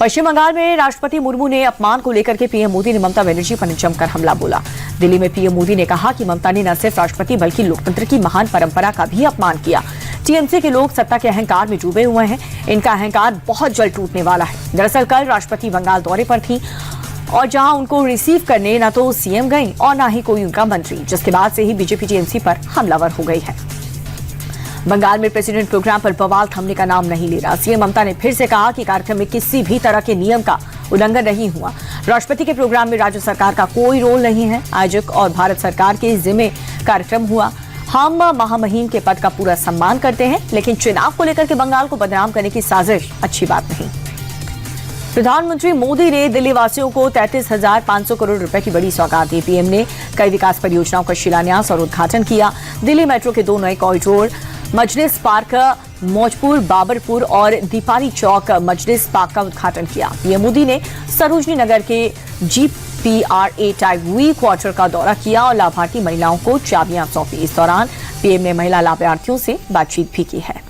पश्चिम बंगाल में राष्ट्रपति मुर्मू ने अपमान को लेकर के पीएम मोदी ने ममता बनर्जी पर जमकर हमला बोला। दिल्ली में पीएम मोदी ने कहा कि ममता ने न सिर्फ राष्ट्रपति बल्कि लोकतंत्र की महान परंपरा का भी अपमान किया। टीएमसी के लोग सत्ता के अहंकार में डूबे हुए हैं, इनका अहंकार बहुत जल्द टूटने वाला है। दरअसल कल राष्ट्रपति बंगाल दौरे पर थी और जहां उनको रिसीव करने न तो सीएम गई और न ही कोई उनका मंत्री, जिसके बाद से ही बीजेपी टीएमसी पर हमलावर हो गई है। बंगाल में प्रेसिडेंट प्रोग्राम पर बवाल थमने का नाम नहीं ले रहा। सीएम ममता ने फिर से कहा कि कार्यक्रम में किसी भी तरह के नियम का उल्लंघन नहीं हुआ। राष्ट्रपति के प्रोग्राम में राज्य सरकार का कोई रोल नहीं है। आयोजक और भारत सरकार के जिम्मे कार्यक्रम हुआ। हम महामहिम के पद का पूरा सम्मान करते हैं, लेकिन चुनाव को लेकर के बंगाल को बदनाम करने की साजिश अच्छी बात नहीं। प्रधानमंत्री मोदी ने दिल्ली वासियों को 33,500 करोड़ रुपए की बड़ी सौगात दी। पीएम ने कई विकास परियोजनाओं का शिलान्यास और उद्घाटन किया। दिल्ली मेट्रो के 2 नए कॉरिडोर मजलिस पार्क मौजपुर बाबरपुर और दीपारी चौक मजलिस पार्क का उद्घाटन किया। पीएम मोदी ने सरोजनी नगर के GPRA टाइप वी क्वार्टर का दौरा किया और लाभार्थी महिलाओं को चाबियां सौंपी। इस दौरान पीएम ने महिला लाभार्थियों से बातचीत भी की है।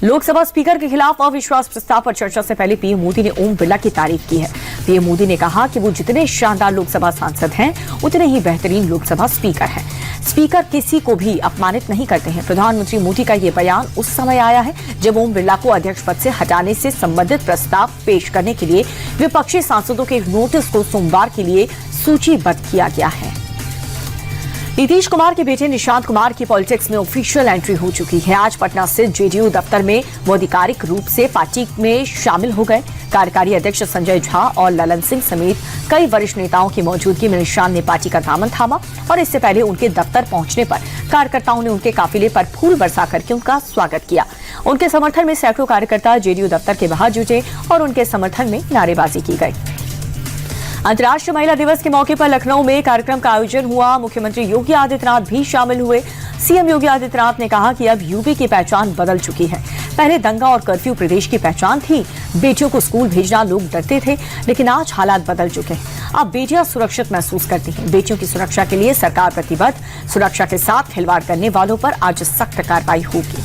लोकसभा स्पीकर के खिलाफ अविश्वास प्रस्ताव पर चर्चा से पहले पीएम मोदी ने ओम बिरला की तारीफ की है। पीएम मोदी ने कहा कि वो जितने शानदार लोकसभा सांसद हैं, उतने ही बेहतरीन लोकसभा स्पीकर हैं। स्पीकर किसी को भी अपमानित नहीं करते हैं। प्रधानमंत्री मोदी का ये बयान उस समय आया है जब ओम बिरला को अध्यक्ष पद से हटाने से संबंधित प्रस्ताव पेश करने के लिए विपक्षी सांसदों के नोटिस को सोमवार के लिए सूचीबद्ध किया गया है। नीतीश कुमार के बेटे निशांत कुमार की पॉलिटिक्स में ऑफिशियल एंट्री हो चुकी है। आज पटना स्थित जेडीयू दफ्तर में वो आधिकारिक रूप से पार्टी में शामिल हो गए। कार्यकारी अध्यक्ष संजय झा और ललन सिंह समेत कई वरिष्ठ नेताओं की मौजूदगी में निशांत ने पार्टी का दामन थामा और इससे पहले उनके दफ्तर पहुंचने पर कार्यकर्ताओं ने उनके काफिले पर फूल बरसा करके उनका स्वागत किया। उनके समर्थन में सैकड़ों कार्यकर्ता जेडीयू दफ्तर के बाहर जुटे और उनके समर्थन में नारेबाजी की गई। अंतर्राष्ट्रीय महिला दिवस के मौके पर लखनऊ में कार्यक्रम का आयोजन हुआ। मुख्यमंत्री योगी आदित्यनाथ भी शामिल हुए। सीएम योगी आदित्यनाथ ने कहा कि अब यूपी की पहचान बदल चुकी है। पहले दंगा और कर्फ्यू प्रदेश की पहचान थी। बेटियों को स्कूल भेजना लोग डरते थे, लेकिन आज हालात बदल चुके हैं। अब बेटियां सुरक्षित महसूस करती हैं। बेटियों की सुरक्षा के लिए सरकार प्रतिबद्ध। सुरक्षा के साथ खिलवाड़ करने वालों पर आज सख्त कार्रवाई होगी।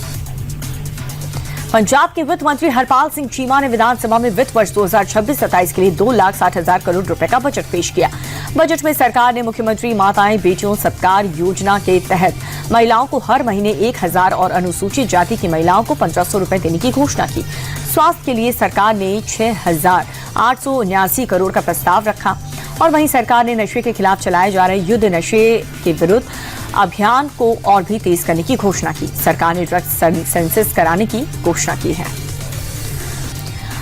पंजाब के वित्त मंत्री हरपाल सिंह चीमा ने विधानसभा में वित्त वर्ष 2026-27 के लिए 2,60,000 करोड़ रुपए का बजट पेश किया। बजट में सरकार ने मुख्यमंत्री माताएं बेटियों सत्कार योजना के तहत महिलाओं को हर महीने 1,000 और अनुसूचित जाति की महिलाओं को 1,500 रुपए देने की घोषणा की। स्वास्थ्य के लिए सरकार ने 6,879 करोड़ का प्रस्ताव रखा और वहीं सरकार ने नशे के खिलाफ चलाए जा रहे युद्ध नशे के विरुद्ध अभियान को और भी तेज करने की घोषणा की। सरकार ने ड्रग्स सेंसस कराने की घोषणा की है।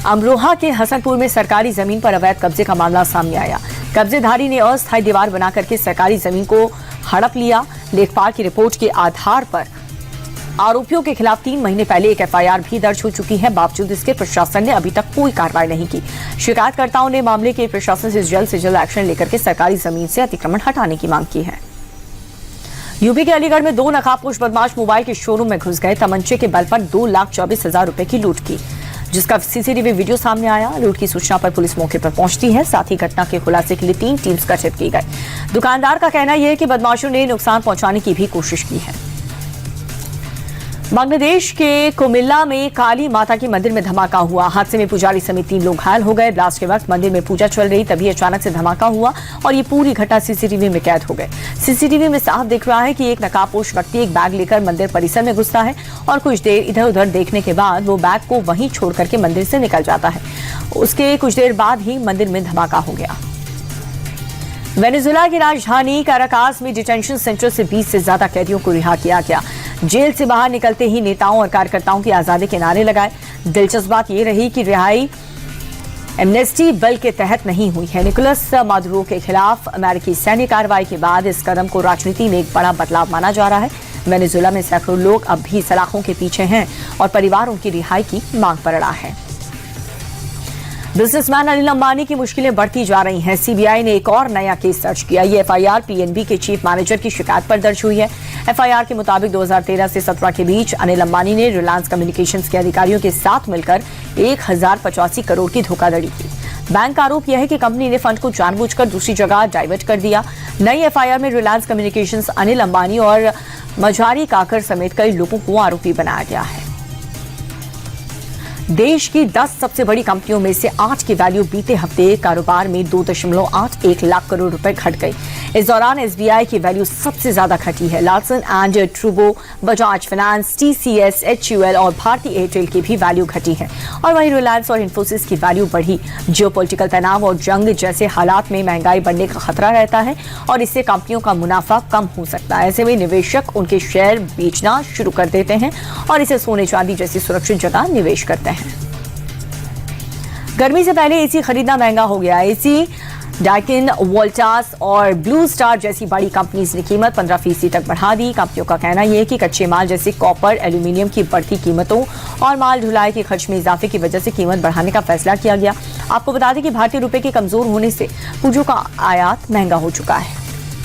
अमरोहा के हसनपुर में सरकारी जमीन पर अवैध कब्जे का मामला सामने आया। कब्जेधारी ने अस्थायी दीवार बना करके सरकारी जमीन को हड़प लिया। लेखपाल की रिपोर्ट के आधार पर आरोपियों के खिलाफ 3 महीने पहले एक एफआईआर भी दर्ज हो चुकी है। बावजूद इसके प्रशासन ने अभी तक कोई कार्रवाई नहीं की। शिकायतकर्ताओं ने मामले के प्रशासन से जल्द एक्शन लेकर के सरकारी जमीन से अतिक्रमण हटाने की मांग की है। यूपी के अलीगढ़ में 2 नकाबपोश बदमाश मोबाइल के शोरूम में घुस गए। तमंचे के बल पर 2,24,000 रुपए की लूट की, जिसका सीसीटीवी वीडियो सामने आया। लूट की सूचना पर पुलिस मौके पर पहुंचती है। साथ ही घटना के खुलासे के लिए 3 टीम्स गठित की गई। दुकानदार का कहना यह है कि बदमाशों ने नुकसान पहुंचाने की भी कोशिश की है। बांग्लादेश के कुमिल्ला में काली माता के मंदिर में धमाका हुआ। हादसे में पुजारी समेत 3 लोग घायल हो गए। ब्लास्ट के वक्त मंदिर में पूजा चल रही, तभी अचानक से धमाका हुआ और ये पूरी घटना सीसीटीवी में कैद हो गई। सीसीटीवी में साफ दिख रहा है कि एक नकाबपोश व्यक्ति एक बैग लेकर मंदिर परिसर में घुसता है और कुछ देर इधर उधर देखने के बाद वो बैग को वहीं छोड़ करके मंदिर से निकल जाता है। उसके कुछ देर बाद ही मंदिर में धमाका हो गया। वेनेजुएला की राजधानी काराकास में डिटेंशन सेंटर से 20 से ज्यादा कैदियों को रिहा किया गया। जेल से बाहर निकलते ही नेताओं और कार्यकर्ताओं की आजादी के नारे लगाए। दिलचस्प बात यह रही कि रिहाई एमनेस्टी बिल के तहत नहीं हुई है। निकोलस मादुरो के खिलाफ अमेरिकी सैन्य कार्रवाई के बाद इस कदम को राजनीति में एक बड़ा बदलाव माना जा रहा है। वेनेजुएला में सैकड़ों लोग अब भी सलाखों के पीछे हैं और परिवार उनकी रिहाई की मांग पर अड़ा है। बिजनेसमैन अनिल अंबानी की मुश्किलें बढ़ती जा रही हैं। सीबीआई ने एक और नया केस दर्ज किया। ये एफआईआर पीएनबी के चीफ मैनेजर की शिकायत पर दर्ज हुई है। एफआईआर के मुताबिक 2013 से 17 के बीच अनिल अंबानी ने रिलायंस कम्युनिकेशंस के अधिकारियों के साथ मिलकर 1,085 करोड़ की धोखाधड़ी की। बैंक का आरोप यह है कि कंपनी ने फंड को जानबूझकर दूसरी जगह डाइवर्ट कर दिया। नई एफआईआर में रिलायंस कम्युनिकेशंस अनिल अंबानी और मझारी काकर समेत कई लोगों को आरोपी बनाया गया है। देश की 10 सबसे बड़ी कंपनियों में से 8 की वैल्यू बीते हफ्ते कारोबार में 2.81 लाख करोड़ रुपए घट गई। इस दौरान एसबीआई की वैल्यू सबसे ज्यादा घटी है। Larsen and Toubro, Bajaj finance, TCS, HUL और भारती एयरटेल की भी वैल्यू घटी है और वहीं रिलायंस और इन्फोसिस की वैल्यू बढ़ी। जियोपॉलिटिकल तनाव और जंग जैसे हालात में महंगाई बढ़ने का खतरा रहता है और इससे कंपनियों का मुनाफा कम हो सकता है। ऐसे में निवेशक उनके शेयर बेचना शुरू कर देते हैं और इसे सोने चांदी जैसी सुरक्षित जगह निवेश करते हैं। गर्मी से पहले एसी खरीदना महंगा हो गया। एसी, डाइकिन, वोल्टास और ब्लू स्टार जैसी बड़ी कंपनीज ने कीमत 15% तक बढ़ा दी। कंपनियों का कहना यह है कि कच्चे माल जैसे कॉपर, एल्यूमिनियम की बढ़ती कीमतों और माल ढुलाई के खर्च में इजाफे की वजह से कीमत बढ़ाने का फैसला किया गया। आपको बता दें कि भारतीय रुपए के कमजोर होने से पूंजों का आयात महंगा हो चुका है।